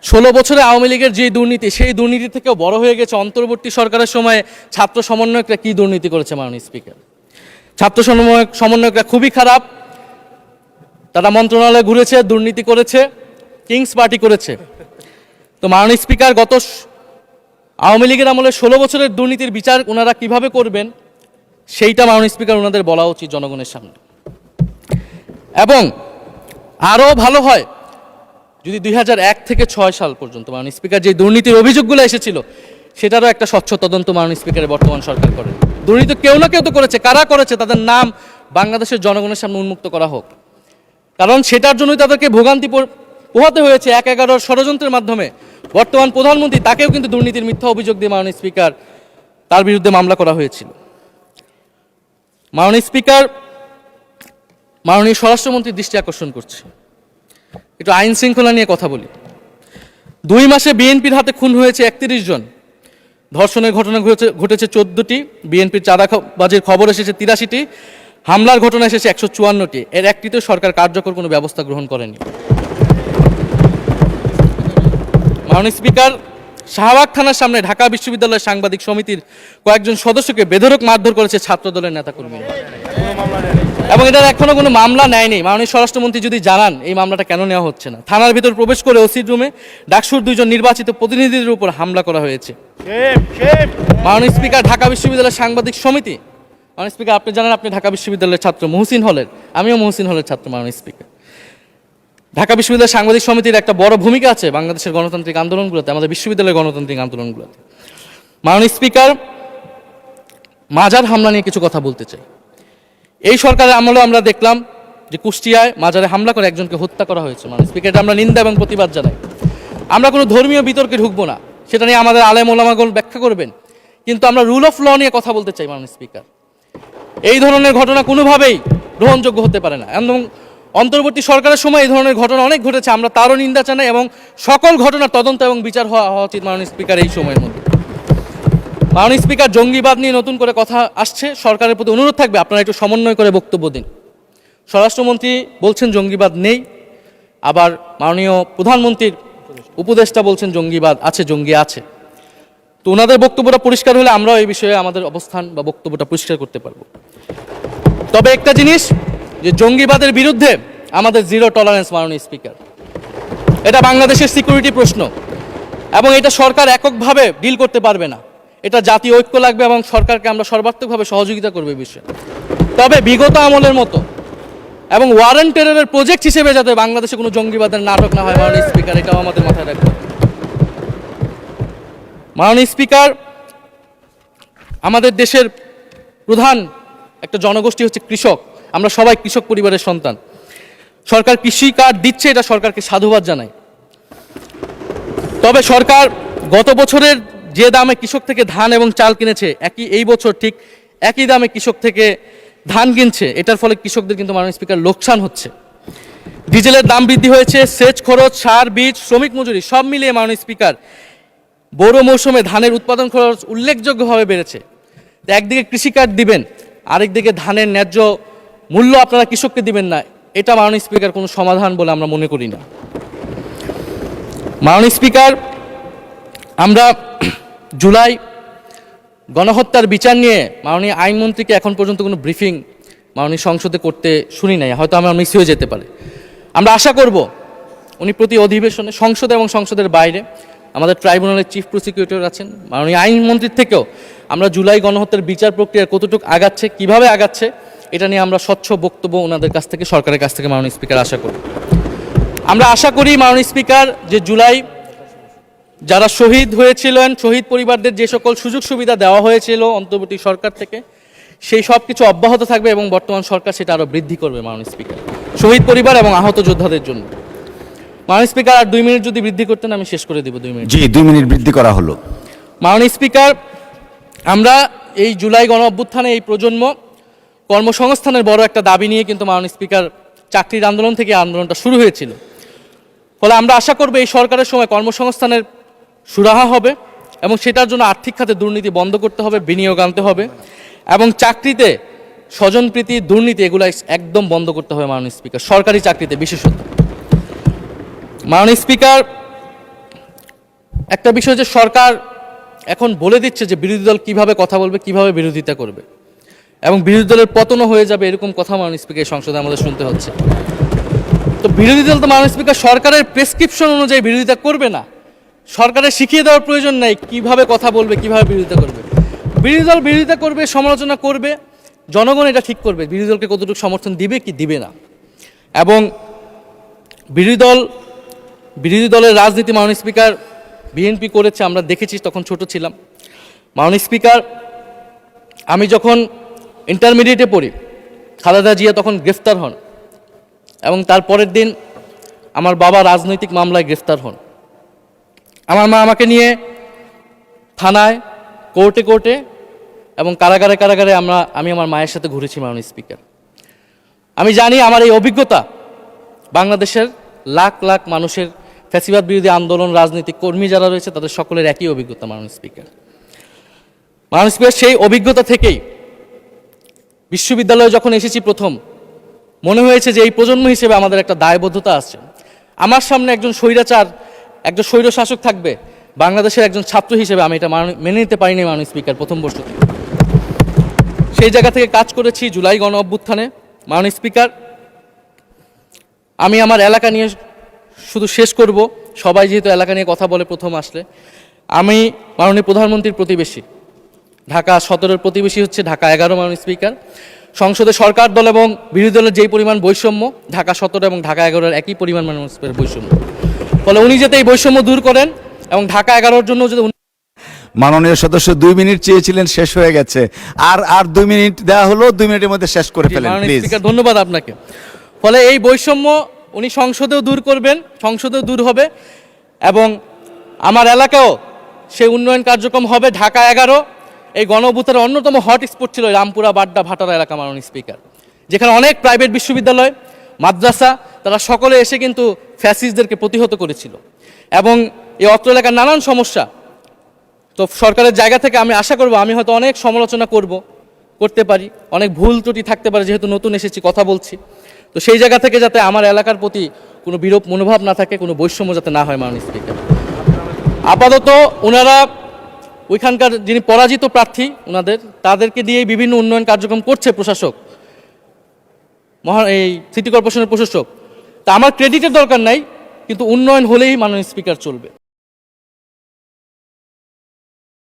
16 বছরে আওয়ামী লীগের যে দুর্নীতি, সেই দুর্নীতি থেকেও বড় হয়ে গেছে অন্তর্বর্তী সরকারের সময়ে ছাত্র সমন্বয়করা কি দুর্নীতি করেছে মাননীয় স্পিকার। ছাত্র সমন্বয়করা খুবই খারাপ, তারা মন্ত্রণালয়ে ঘুরেছে, দুর্নীতি করেছে, কিংস পার্টি করেছে। তো মাননীয় স্পিকার, গত আওয়ামী লীগের আমলে 16 বছরের দুর্নীতির বিচার ওনারা কিভাবে করবেন সেইটা মাননীয় স্পিকার ওনাদের বলা উচিত জনগণের সামনে। এবং আরও ভালো হয় যদি 2001 থেকে 6 সাল পর্যন্ত মাননীয় স্পিকার যে দুর্নীতির অভিযোগগুলো এসেছিল সেটারও একটা স্বচ্ছ তদন্ত মাননীয় স্পিকারের বর্তমান সরকার করে। দুর্নীতি কেউ না কেউ তো করেছে, কারা করেছে তাদের নাম বাংলাদেশের জনগণের সামনে উন্মুক্ত করা হোক, কারণ সেটার জন্যই তাদেরকে ভোগান্তি পোহাতে হয়েছে 1/11 ষড়যন্ত্রের মাধ্যমে। বর্তমান প্রধানমন্ত্রী, তাকেও কিন্তু দুর্নীতির মিথ্যা অভিযোগ দিয়ে মাননীয় স্পিকার তার বিরুদ্ধে মামলা করা হয়েছিল। মাননীয় স্পিকার, মাননীয় স্বরাষ্ট্রমন্ত্রীর দৃষ্টি আকর্ষণ করছে, একটু আইন শৃঙ্খলা নিয়ে কথা বলি। 2 মাসে বিএনপির হাতে খুন হয়েছে 31 জন, ধর্ষণের ঘটনা ঘটেছে 14টি, বিএনপির চাঁদাবাজির খবর এসেছে 83টি, হামলার ঘটনা এসেছে 154টি। এর একটিতেও সরকার কার্যকর কোনো ব্যবস্থা গ্রহণ করেনি। মাননীয় স্পিকার, শাহবাগ থানার সামনে ঢাকা বিশ্ববিদ্যালয়ের সাংবাদিক সমিতির কয়েকজন সদস্যকে বেধড়ক মারধর করেছে ছাত্রদলের নেতাকর্মীরা, এবং এটার এখনো কোনো মামলা নেয়নি। মাননীয় স্বরাষ্ট্রমন্ত্রী যদি জানান এই মামলাটা কেন নেওয়া হচ্ছে না। থানার ভিতর প্রবেশ করে ওসির রুমে ডাকসুর 2 জন নির্বাচিত প্রতিনিধিদের উপর হামলা করা হয়েছে। মাননীয় স্পিকার, ঢাকা বিশ্ববিদ্যালয়ের সাংবাদিক সমিতি, মাননীয় স্পিকার আপনি জানেন আপনি ঢাকা বিশ্ববিদ্যালয়ের ছাত্র, মহসিন হলের, আমিও মহসিন হলের ছাত্র। মাননীয় স্পিকার, ঢাকা বিশ্ববিদ্যালয়ের সাংবাদিক সমিতির একটা বড় ভূমিকা আছে বাংলাদেশের গণতান্ত্রিক আন্দোলনগুলোতে, আমাদের বিশ্ববিদ্যালয়ের গণতান্ত্রিক আন্দোলনগুলোতে। মাননীয় স্পিকার, মাজার হামলা নিয়ে কিছু কথা বলতে চাই। এই সরকারের আমলেও আমরা দেখলাম যে কুষ্টিয়ায় মাজারে হামলা করে একজনকে হত্যা করা হয়েছে। মাননীয় স্পিকার, এটা আমরা নিন্দা এবং প্রতিবাদ জানাই। আমরা কোনো ধর্মীয় বিতর্কে ঢুকবো না, সেটা নিয়ে আমাদের আলেম ওলামাগণ ব্যাখ্যা করবেন, কিন্তু আমরা রুল অফ ল নিয়ে কথা বলতে চাই। মাননীয় স্পিকার, এই ধরনের ঘটনা কোনোভাবেই গ্রহণযোগ্য হতে পারে না, এবং অন্তর্বর্তী সরকারের সময় এই ধরনের ঘটনা অনেক ঘটেছে, আমরা তারও নিন্দা জানাই, এবং সকল ঘটনার তদন্ত এবং বিচার হওয়া উচিত মাননীয় স্পিকার এই সময়ের মধ্যে। মাননীয় স্পিকার, জঙ্গিবাদ নিয়ে নতুন করে কথা আসছে, সরকারের প্রতি অনুরোধ থাকবে আপনারা একটু সমন্বয় করে বক্তব্য দিন। স্বরাষ্ট্রমন্ত্রী বলছেন জঙ্গিবাদ নেই, আবার মাননীয় প্রধানমন্ত্রীর উপদেষ্টা বলছেন জঙ্গিবাদ আছে, জঙ্গি আছে। তো ওনাদের বক্তব্যটা পরিষ্কার হলে আমরাও এই বিষয়ে আমাদের অবস্থান বা বক্তব্যটা পরিষ্কার করতে পারবো। তবে একটা জিনিস, যে জঙ্গিবাদের বিরুদ্ধে আমাদের 0 টলারেন্স। মাননীয় স্পিকার, এটা বাংলাদেশের সিকিউরিটি প্রশ্ন, এবং এটা সরকার এককভাবে ডিল করতে পারবে না, এটা জাতীয় ঐক্য লাগবে, এবং সরকারকে আমরা সর্বাত্মকভাবে সহযোগিতা করবে এই বিষয়ে। তবে বিগত আমলের মতো এবং ওয়ারেন্ট টেররের প্রজেক্ট হিসেবে যাতে বাংলাদেশে কোনো জঙ্গিবাদের নাটক না হয় মাননীয় স্পিকার, এটাও আমাদের মাথায় রাখবে। মাননীয় স্পিকার, আমাদের দেশের প্রধান একটা জনগোষ্ঠী হচ্ছে কৃষক, আমরা সবাই কৃষক পরিবারের সন্তান। সরকার কৃষি কার্ড দিচ্ছে, এটা সরকারকে সাধুবাদ জানাই। তবে সরকার গত বছরের যে দামে কৃষক থেকে ধান এবং চাল কিনেছে, এই বছর ঠিক একই দামে কৃষক থেকে ধান কিনছে, এটার ফলে কৃষকদের কিন্তু মাননীয় স্পিকার লোকসান হচ্ছে। ডিজেলের দাম বৃদ্ধি হয়েছে, সেচ খরচ, সার, বীজ, শ্রমিক মজুরি সব মিলিয়ে মাননীয় স্পিকার বোরো মৌসুমে ধানের উৎপাদন খরচ উল্লেখযোগ্যভাবে বেড়েছে। একদিকে কৃষি কার্ড দিবেন, আরেকদিকে ধানের ন্যায্য মূল্য আপনারা কৃষককে দিবেন না, এটা মাননীয় স্পিকার কোনো সমাধান বলে আমরা মনে করি না। মাননীয় স্পিকার, আমরা জুলাই গণহত্যার বিচার নিয়ে মাননীয় আইনমন্ত্রীকে এখন পর্যন্ত কোনো ব্রিফিং মাননীয় সংসদে করতে শুনি নাই, হয়তো আমার মিস হয়ে যেতে পারে। আমরা আশা করব উনি প্রতি অধিবেশনে সংসদে এবং সংসদের বাইরে আমাদের ট্রাইব্যুনালের চিফ প্রসিকিউটর আছেন, মাননীয় আইনমন্ত্রীর থেকেও আমরা জুলাই গণহত্যার বিচার প্রক্রিয়া কতটুকু আগাচ্ছে, কিভাবে আগাচ্ছে, এটা নিয়ে আমরা স্বচ্ছ বক্তব্য ওনাদের কাছ থেকে, সরকারের কাছ থেকে মাননীয় স্পিকার আশা করি। আমরা আশা করি মাননীয় স্পিকার, যে জুলাই যারা শহীদ হয়েছিলেন, শহীদ পরিবারদের যে সকল সুযোগ সুবিধা দেওয়া হয়েছিল অন্তর্বর্তী সরকার থেকে, সেই সব কিছু অব্যাহত থাকবে, এবং বর্তমান সরকার সেটা আরও বৃদ্ধি করবে মাননীয় স্পিকার, শহীদ পরিবার এবং আহত যোদ্ধাদের জন্য। মাননীয় স্পিকার, আর 2 মিনিট যদি বৃদ্ধি করতেন আমি শেষ করে দেব। 2 মিনিট। জি, 2 মিনিট বৃদ্ধি করা হলো। মাননীয় স্পিকার, আমরা এই জুলাই গণ অভ্যুত্থানে এই প্রজন্ম কর্মসংস্থানের বড় একটা দাবি নিয়ে কিন্তু মাননীয় স্পিকার চাকরির আন্দোলন থেকে আন্দোলনটা শুরু হয়েছিল। ফলে আমরা আশা করব এই সরকারের সময় কর্মসংস্থানের সুরাহা হবে, এবং সেটার জন্য আর্থিক খাতে দুর্নীতি বন্ধ করতে হবে, বিনিয়োগ আনতে হবে, এবং চাকরিতে স্বজনপ্রীতি, দুর্নীতি এগুলো একদম বন্ধ করতে হবে মাননীয় স্পিকার, সরকারি চাকরিতে বিশেষত। মাননীয় স্পিকার, একটা বিষয় যে সরকার এখন বলে দিচ্ছে যে বিরোধী দল কিভাবে কথা বলবে, কিভাবে বিরোধিতা করবে, এবং বিরোধী দলের পতনও হয়ে যাবে, এরকম কথা মাননীয় স্পিকার সংসদে আমাদের শুনতে হচ্ছে। তো বিরোধী দল তো মাননীয় স্পিকার সরকারের প্রেসক্রিপশন অনুযায়ী বিরোধিতা করবে না। সরকারের শিখিয়ে দেওয়ার প্রয়োজন নাই কিভাবে কথা বলবে, কিভাবে বিরোধিতা করবে। বিরোধী দল বিরোধিতা করবে, সমালোচনা করবে, জনগণ এটা ঠিক করবে বিরোধী দলকে কতটুকু সমর্থন দিবে কি দিবে না। এবং বিরোধী দলের রাজনীতি মাননীয় স্পিকার বিএনপি করেছে, আমরা দেখেছি, তখন ছোট ছিলাম। মাননীয় স্পিকার, আমি যখন ইন্টারমিডিয়েটে পড়ি, খালেদা জিয়া তখন গ্রেফতার হন, এবং তার পরের দিন আমার বাবা রাজনৈতিক মামলায় গ্রেফতার হন। আমার মা আমাকে নিয়ে থানায়, কোর্টে এবং কারাগারে আমি আমার মায়ের সাথে ঘুরেছি মাননীয় স্পিকার। আমি জানি আমার এই অভিজ্ঞতা বাংলাদেশের লাখ লাখ মানুষের, ফ্যাসিবাদ বিরোধী আন্দোলন, রাজনৈতিক কর্মী যারা রয়েছে তাদের সকলের একই অভিজ্ঞতা মাননীয় স্পিকার। মাননীয় স্পিকার, সেই অভিজ্ঞতা থেকেই বিশ্ববিদ্যালয়ে যখন এসেছি প্রথম, মনে হয়েছে যে এই প্রজন্ম হিসেবে আমাদের একটা দায়বদ্ধতা আছে। আমার সামনে একজন স্বৈর শাসক থাকবে, বাংলাদেশের একজন ছাত্র হিসেবে আমি এটা মেনে নিতে পারিনি মাননীয় স্পিকার প্রথম বর্ষ থেকে। সেই জায়গা থেকে কাজ করেছি জুলাই গণ অভ্যুত্থানে। মাননীয় স্পিকার, আমি আমার এলাকা নিয়ে শুধু শেষ করব, সবাই যেহেতু এলাকা নিয়ে কথা বলে প্রথম আসলে, আমি মাননীয় প্রধানমন্ত্রীর প্রতিবেশী, ঢাকা 17-এর প্রতিবেশী হচ্ছে ঢাকা 11 মাননীয় স্পিকার। সংসদে সরকার দল এবং বিরোধী দলের যেই পরিমাণ বৈষম্য, ঢাকা 17 এবং ঢাকা 11-এর একই পরিমাণ মাননীয় স্পিকার বৈষম্য। ফলে উনি যাতে এই বৈষম্য দূর করেন এবং ঢাকা 11-এর জন্য যদি মাননীয় সদস্য 2 মিনিট চেয়েছিলেন, শেষ হয়ে গেছে। আর 2 মিনিট দেওয়া হলো, 2 মিনিটের মধ্যে শেষ করে ফেলেন প্লিজ। স্পিকার, ধন্যবাদ আপনাকে। ফলে এই বৈষম্য উনি সংসদেও দূর করবেন, সংসদেও দূর হবে, এবং আমার এলাকাও সেই উন্নয়ন কার্যক্রম হবে। ঢাকা 11 এই গণ অভ্যুত্থানের অন্যতম হট স্পট ছিল রামপুরা, বাড্ডা, ভাটারা এলাকা মাননীয় স্পিকার, যেখানে অনেক প্রাইভেট বিশ্ববিদ্যালয়, মাদ্রাসা, তারা সকলে এসে কিন্তু ফ্যাসিস্টদেরকে প্রতিহত করেছিল। এবং এই অত্র এলাকার নানান সমস্যা, তো সরকারের জায়গা থেকে আমি আশা করব, আমি হয়তো অনেক সমালোচনা করতে পারি, অনেক ভুল ত্রুটি থাকতে পারে, যেহেতু নতুন এসেছি, কথা বলছি, তো সেই জায়গা থেকে যাতে আমার এলাকার প্রতি কোনো বিরূপ মনোভাব না থাকে, কোনো বৈষম্য যাতে না হয় মাননীয় স্পিকার। আপাতত ওনারা ওইখানকার যিনি পরাজিত প্রার্থী, তাদেরকে দিয়ে বিভিন্ন উন্নয়ন কার্যক্রম করছে প্রশাসক, এই সিটি কর্পোরেশনের প্রশাসক। তা আমার ক্রেডিটের দরকার নাই, কিন্তু উন্নয়ন হলেই মাননীয় স্পিকার চলবে।